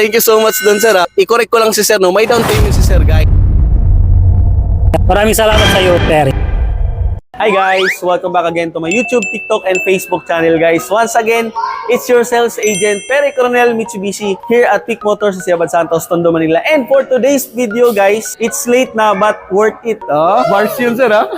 Thank you so much dun, sir. I-correct ko lang si sir, no? May down payment si sir, guys. Maraming salamat sa iyo, Perry. Hi guys! Welcome back again to my YouTube, TikTok, and Facebook channel, guys. Once again, it's your sales agent, Perry Coronel Mitsubishi, here at Peak Motors sa Ciudad Santos, Tondo, Manila. And for today's video, guys, it's late na but worth it. Bars yun, sir, ha?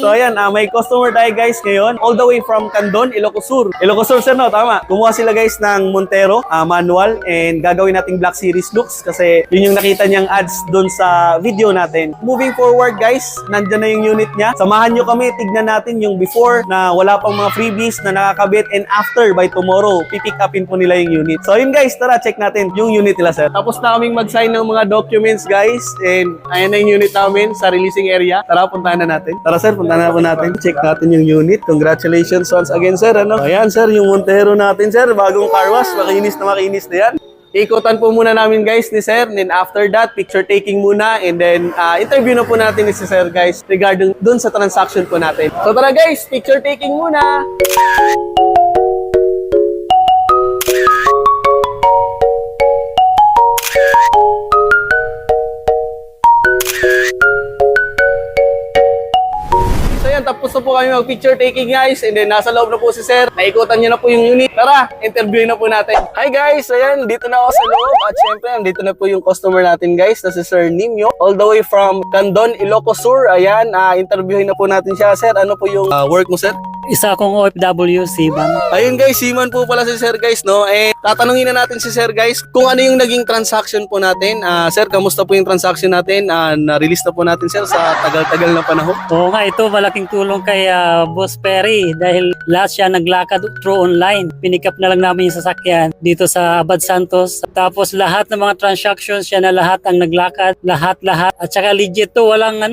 So, ayan, may customer tayo, guys, ngayon. All the way from Candon, Ilocos Sur. Ilocos Sur, sir, no? Tama. Kumuha sila, guys, ng Montero, manual, and gagawin nating Black Series looks kasi yun yung nakita niyang ads dun sa video natin. Moving forward, guys, nandyan na yung unit niya. Samahan nyo kami, tignan natin yung before na wala pang mga freebies na nakakabit, and after by tomorrow, pipick upin po nila yung unit. So yun, guys, tara check natin yung unit nila, sir. Tapos na kaming mag-sign ng mga documents, guys, and ayan na yung unit namin sa releasing area. Tara, puntahan na natin. Tara, sir, puntahan na po natin. Check natin yung unit. Congratulations once again, sir. Ayan, sir, yung Montero natin, sir. Bagong car wash. Makinis na yan. Ikutan po muna namin, guys, ni sir, and then after that, picture taking muna, and then interview na po natin ni si sir, guys, regarding dun sa transaction po natin. So tara, guys, picture taking muna! Tapos na po kami mag-picture taking, guys, and then nasa loob na po si sir. Naikutan niya na po yung unit. Tara, interview na po natin. Hi guys, ayan, dito na ako sa loob at syempre, dito na po yung customer natin, guys, na si Sir Nimyo, all the way from Candon, Ilocos Sur. Ayan, interviewin na po natin siya. Sir, ano po yung work mo, sir? Isa akong OFW, Siman. Ayun, guys, Siman po pala si sir, guys, no? Eh, tatanungin na natin si sir, guys, kung ano yung naging transaction po natin. Sir, kamusta po yung transaction natin? Na-release na po natin, sir, sa tagal-tagal na panahon. Oo nga, ito malaking tulong kay Boss Perry dahil lahat siya naglakad through online. Pinick up na lang namin yung sasakyan dito sa Abad Santos. Tapos lahat ng mga transactions siya na lahat ang naglakad, lahat. At saka legit to, walang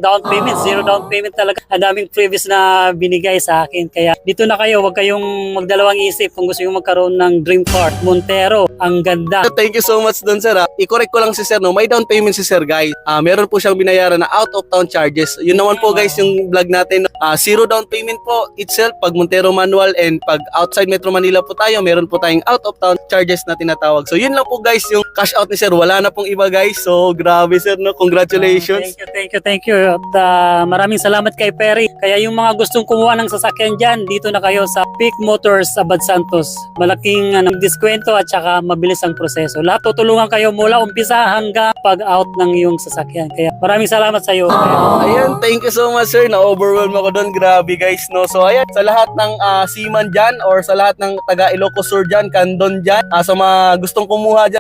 down payment, zero down payment talaga. Ang daming previous na binigay sa akin. Kaya dito na kayo, huwag kayong magdalawang isip kung gusto yung magkaroon ng dream car. Montero, ang ganda. Thank you so much dun, sir. I-correct ko lang si sir, no? May down payment si sir, guys. Meron po siyang binayaran na out of town charges. Yun naman po, guys, yung vlog natin. Zero down payment po itself pag Montero manual, and pag outside Metro Manila po tayo, meron po tayong out of town charges na tinatawag. So yun lang po, guys, yung cash out ni sir. Wala na pong iba, guys. So grabe, sir, no? Congratulations. Thank you. At maraming salamat kay Perry. Kaya yung mga gustong kumuha ng sasakyan dyan, dito na kayo sa Peak Motors Abad Santos. Malaking diskwento at saka mabilis ang proseso. Lahat tutulungan kayo mula umpisa hanggang pag-out ng iyong sasakyan. Kaya maraming salamat sa iyo. Ayan, thank you so much, sir. Na-overwhelm ako doon. Grabe, guys, no? So ayan, sa lahat ng seaman dyan or sa lahat ng taga Ilocos Sur dyan, Candon dyan, sa mga gustong kumuha dyan,